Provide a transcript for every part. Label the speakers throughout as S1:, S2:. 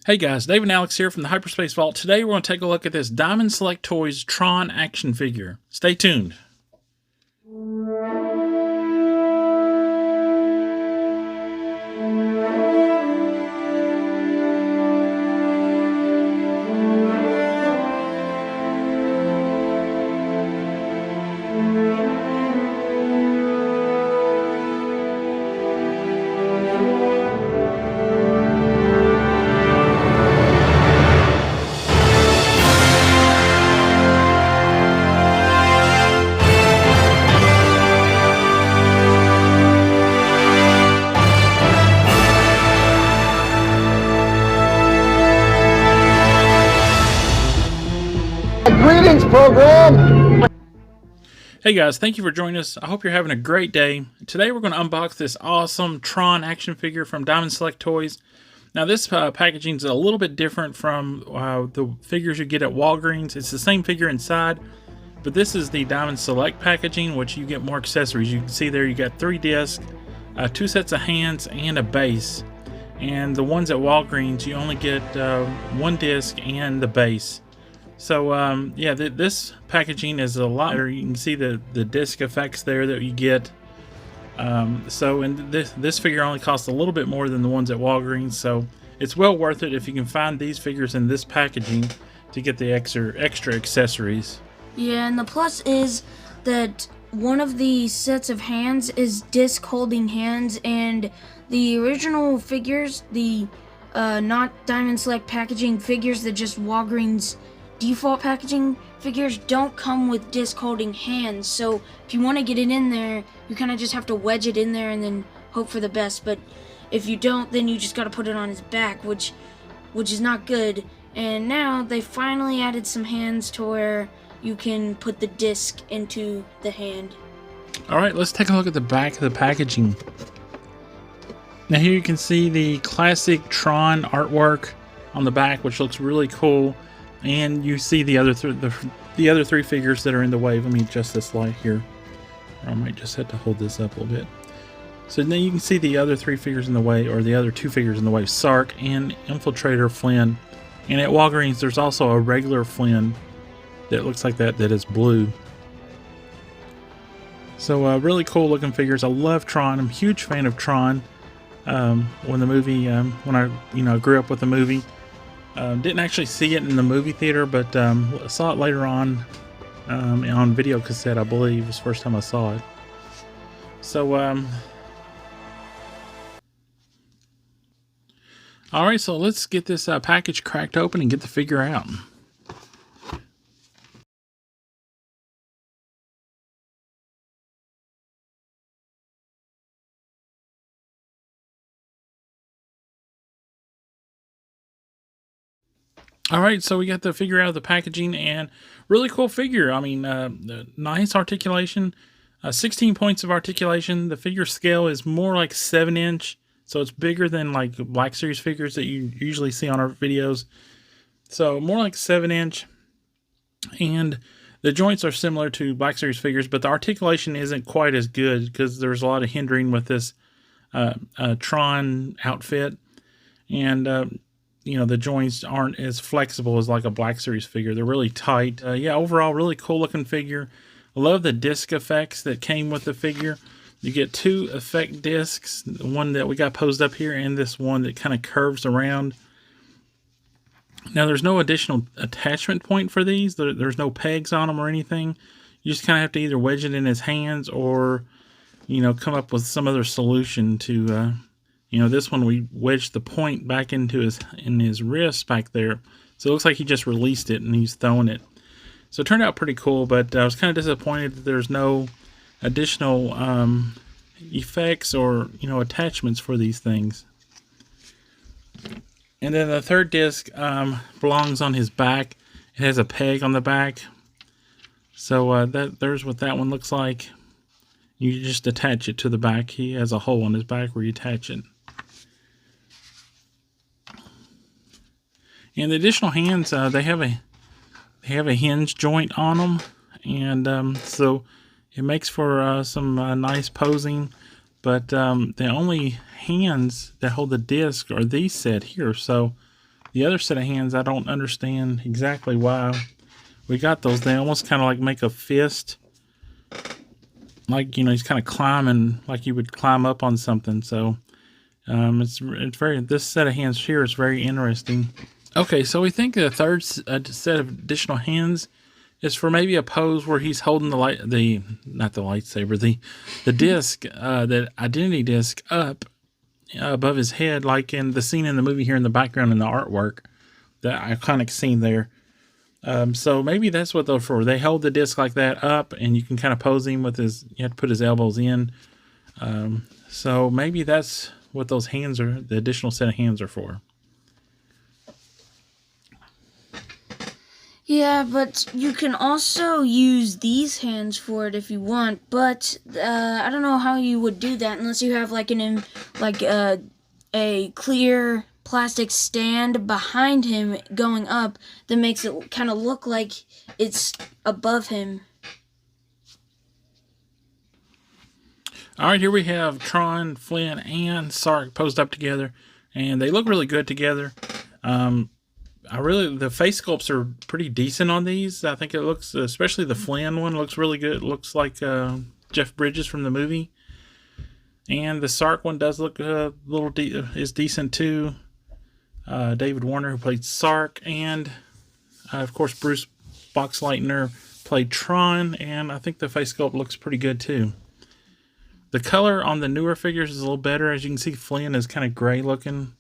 S1: Hey guys, Dave and Alex here from the Hyperspace Vault. Today we're going to take a look at this Diamond Select Toys Tron Action figure. Stay tuned.
S2: Greetings, program!
S1: Hey guys, thank you for joining us. I hope you're having a great day. Today we're going to unbox this awesome Tron action figure from Diamond Select Toys. Now this packaging is a little bit different from the figures you get at Walgreens. It's the same figure inside, but this is the Diamond Select packaging, which you get more accessories. You can see there you got 3 discs, 2 sets of hands, and a base. And the ones at Walgreens, you only get 1 disc and the base. So yeah, this packaging is a lot better. You can see the disc effects there that you get. So and this figure only costs a little bit more than the ones at Walgreens, so it's well worth it if you can find these figures in this packaging to get the extra accessories.
S3: Yeah, and the plus is that one of the sets of hands is disc holding hands, and the original figures, the not Diamond Select packaging figures, that just Walgreens default packaging figures, don't come with disc holding hands. So if you want to get it in there, you kind of just have to wedge it in there and then hope for the best. But if you don't, then you just got to put it on his back, which is not good. And now they finally added some hands to where you can put the disc into the hand.
S1: Alright, let's take a look at the back of the packaging. Now here you can see the classic Tron artwork on the back, which looks really cool. And you see the other three figures that are in the way. Let me adjust this light here. Or I might just have to hold this up a little bit. So now you can see the other 3 figures in the way, or the other 2 figures in the way, Sark and Infiltrator Flynn. And at Walgreens there's also a regular Flynn that looks like that is blue. So really cool looking figures. I love Tron. I'm a huge fan of Tron. When the movie, when I grew up with the movie. Didn't actually see it in the movie theater, but saw it later on video cassette, I believe. It was the first time I saw it. So, alright, so let's get this package cracked open and get the figure out. Alright, so we got the figure out of the packaging, and really cool figure. I mean, nice articulation, 16 points of articulation. The figure scale is more like 7-inch, so it's bigger than like Black Series figures that you usually see on our videos. So more like 7-inch, and the joints are similar to Black Series figures, but the articulation isn't quite as good because there's a lot of hindering with this Tron outfit, and you know, the joints aren't as flexible as like a Black Series figure. They're really tight. Yeah, overall, really cool looking figure. I love the disc effects that came with the figure. You get 2 effect discs, the one that we got posed up here and this one that kind of curves around. Now, there's no additional attachment point for these. There's no pegs on them or anything. You just kind of have to either wedge it in his hands or, you know, come up with some other solution to... you know, this one we wedged the point back into his wrist back there. So it looks like he just released it and he's throwing it. So it turned out pretty cool, but I was kind of disappointed that there's no additional effects or, you know, attachments for these things. And then the third disc belongs on his back. It has a peg on the back. So there's what that one looks like. You just attach it to the back. He has a hole in his back where you attach it. And the additional hands, they have a hinge joint on them, and so it makes for some nice posing. But the only hands that hold the disc are these set here. So The other set of hands, I don't understand exactly why we got those. They almost kind of like make a fist. Like, you know, he's kind of climbing like you would climb up on something. So it's very, this set of hands here is very interesting. Okay, so we think the third set of additional hands is for maybe a pose where he's holding not the lightsaber, the disc, the identity disc up above his head, like in the scene in the movie here in the background in the artwork, the iconic scene there. So maybe that's what they're for. They hold the disc like that up, and you can kind of pose him with his, you have to put his elbows in. So maybe that's what those hands are, the additional set of hands are for.
S3: Yeah, but you can also use these hands for it if you want, but I don't know how you would do that unless you have like a clear plastic stand behind him going up that makes it kind of look like it's above him.
S1: Alright, here we have Tron, Flynn, and Sark posed up together, and they look really good together. The face sculpts are pretty decent on these. I think it looks, especially the Flynn one, looks really good. It looks like Jeff Bridges from the movie. And the Sark one does look is decent too. David Warner, who played Sark, and of course Bruce Boxleitner played Tron, and I think the face sculpt looks pretty good too. The color on the newer figures is a little better. As you can see, Flynn is kind of gray looking.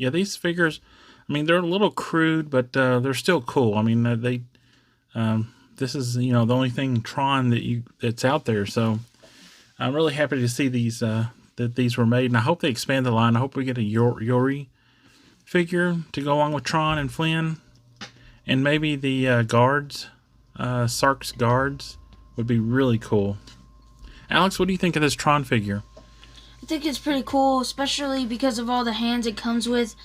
S1: Yeah, these figures, I mean, they're a little crude, but they're still cool. I mean, this is, you know, the only thing Tron that's out there. So I'm really happy to see these that these were made, and I hope they expand the line. I hope we get a Yori figure to go along with Tron and Flynn, and maybe the guards, Sark's guards, would be really cool. Alex, what do you think of this Tron figure?
S3: I think it's pretty cool, especially because of all the hands it comes with.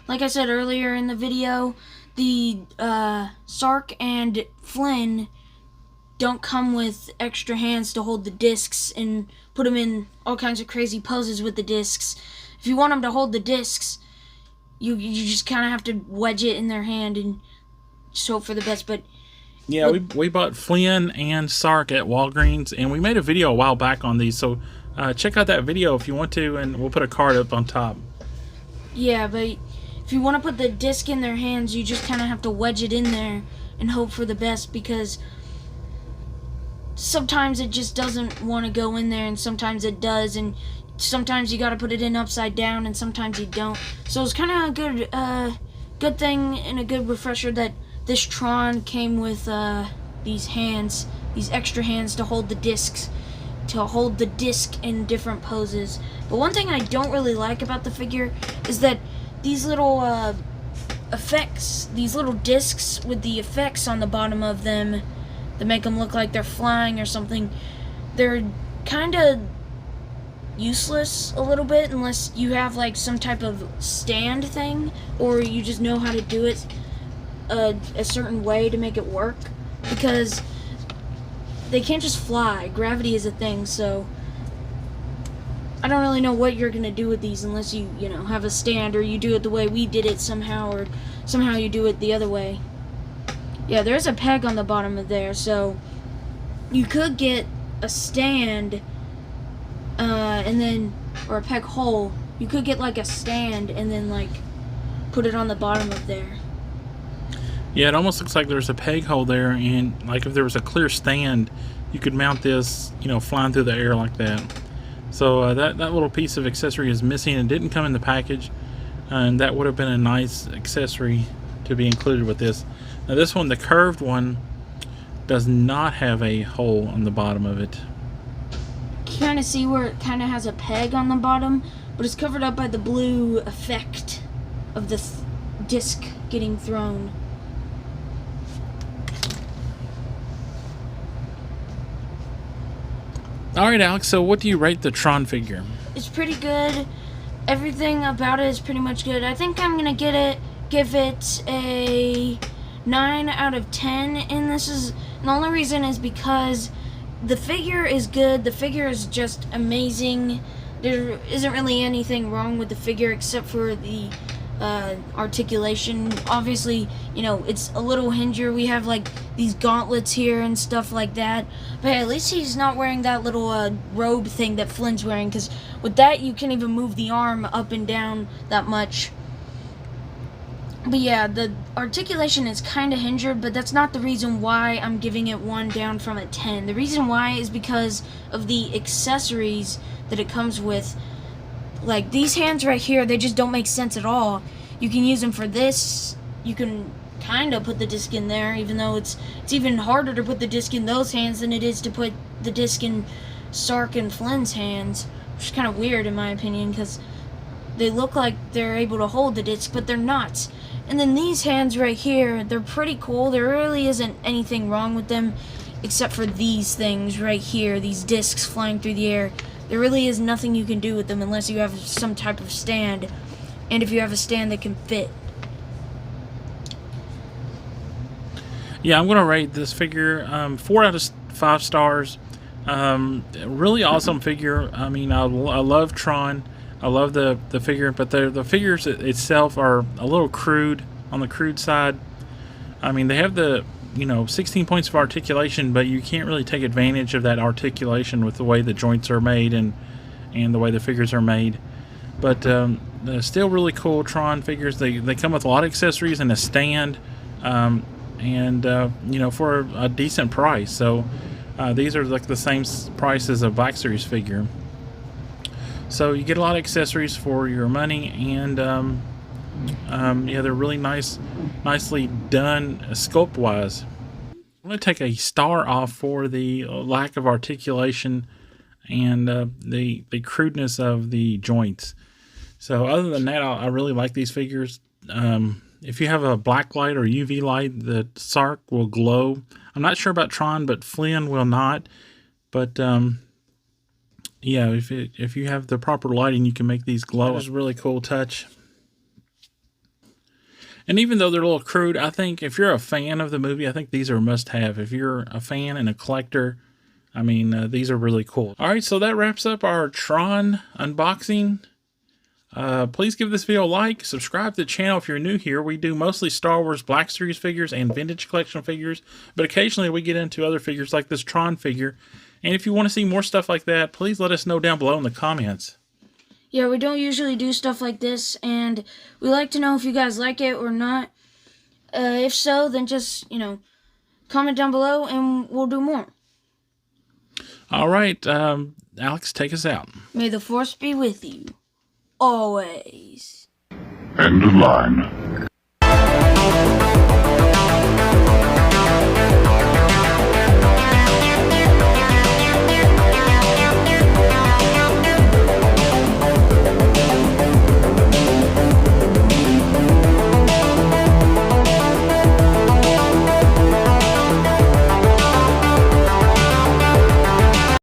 S3: Like I said earlier in the video, the Sark and Flynn don't come with extra hands to hold the discs and put them in all kinds of crazy poses with the discs. If you want them to hold the discs, you just kind of have to wedge it in their hand and just hope for the best. But
S1: yeah, we bought Flynn and Sark at Walgreens, and we made a video a while back on these, so check out that video if you want to, and we'll put a card up on top.
S3: Yeah, but if you want to put the disc in their hands, you just kind of have to wedge it in there and hope for the best, because sometimes it just doesn't want to go in there, and sometimes it does, and sometimes you got to put it in upside down, and sometimes you don't. So it's kind of a good thing and a good refresher that this Tron came with these hands, these extra hands to hold the discs, to hold the disc in different poses. But one thing I don't really like about the figure is that these little effects, these little discs with the effects on the bottom of them that make them look like they're flying or something, they're kind of useless a little bit unless you have like some type of stand thing, or you just know how to do it a certain way to make it work, because they can't just fly. Gravity is a thing, so I don't really know what you're gonna do with these unless you know, have a stand, or you do it the way we did it somehow, or somehow you do it the other way. Yeah, there's a peg on the bottom of there, so you could get a stand, and then, or a peg hole. You could get like a stand and then like put it on the bottom of there.
S1: Yeah, it almost looks like there's a peg hole there, and like if there was a clear stand, you could mount this, you know, flying through the air like that. So that little piece of accessory is missing and didn't come in the package, and that would have been a nice accessory to be included with this. Now this one, the curved one, does not have a hole on the bottom of it.
S3: You kind of see where it kind of has a peg on the bottom, but it's covered up by the blue effect of the disc getting thrown.
S1: Alright, Alex, so what do you rate the Tron figure?
S3: It's pretty good. Everything about it is pretty much good. I think I'm gonna give it a 9 out of 10, and the only reason is because the figure is good. The figure is just amazing. there isn't really anything wrong with the figure except for the articulation. Obviously, you know, it's a little hingier. We have like these gauntlets here and stuff like that, but hey, at least he's not wearing that little robe thing that Flynn's wearing, because with that you can't even move the arm up and down that much. But yeah, the articulation is kind of hindered, but that's not the reason why I'm giving it 1 down from a 10. The reason why is because of the accessories that it comes with. Like these hands right here, they just don't make sense at all. You can use them for this. You can kind of put the disc in there, even though it's even harder to put the disc in those hands than it is to put the disc in Sark and Flynn's hands, which is kind of weird in my opinion, because they look like they're able to hold the disc, but they're not. And then these hands right here, they're pretty cool. There really isn't anything wrong with them except for these things right here, these discs flying through the air. There really is nothing you can do with them unless you have some type of stand, and if you have a stand that can fit.
S1: Yeah, I'm going to rate this figure 4 out of 5 stars. Really awesome figure. I mean, I love Tron. I love the figure, but the figures itself are a little crude, on the crude side. I mean, they have the, you know, 16 points of articulation, but you can't really take advantage of that articulation with the way the joints are made and the way the figures are made. But they're still really cool Tron figures. They come with a lot of accessories and a stand, you know, for a decent price. So these are like the same price as a Black Series figure. So you get a lot of accessories for your money, and yeah, they're really nicely done sculpt-wise. I'm going to take a star off for the lack of articulation and the crudeness of the joints. So other than that, I really like these figures. If you have a black light or UV light, the Sark will glow. I'm not sure about Tron, but Flynn will not. But yeah, if you have the proper lighting, you can make these glow. It's a really cool touch. And even though they're a little crude, I think if you're a fan of the movie, I think these are a must-have. If you're a fan and a collector, I mean, these are really cool. All right, so that wraps up our Tron unboxing. Please give this video a like, subscribe to the channel if you're new here. We do mostly Star Wars Black Series figures and vintage collection figures, but occasionally we get into other figures like this Tron figure. And if you want to see more stuff like that, please let us know down below in the comments.
S3: Yeah, we don't usually do stuff like this, and we like to know if you guys like it or not. If so, then just, you know, comment down below and we'll do more.
S1: All right, Alex, take us out.
S3: May the Force be with you. Always.
S2: End of line.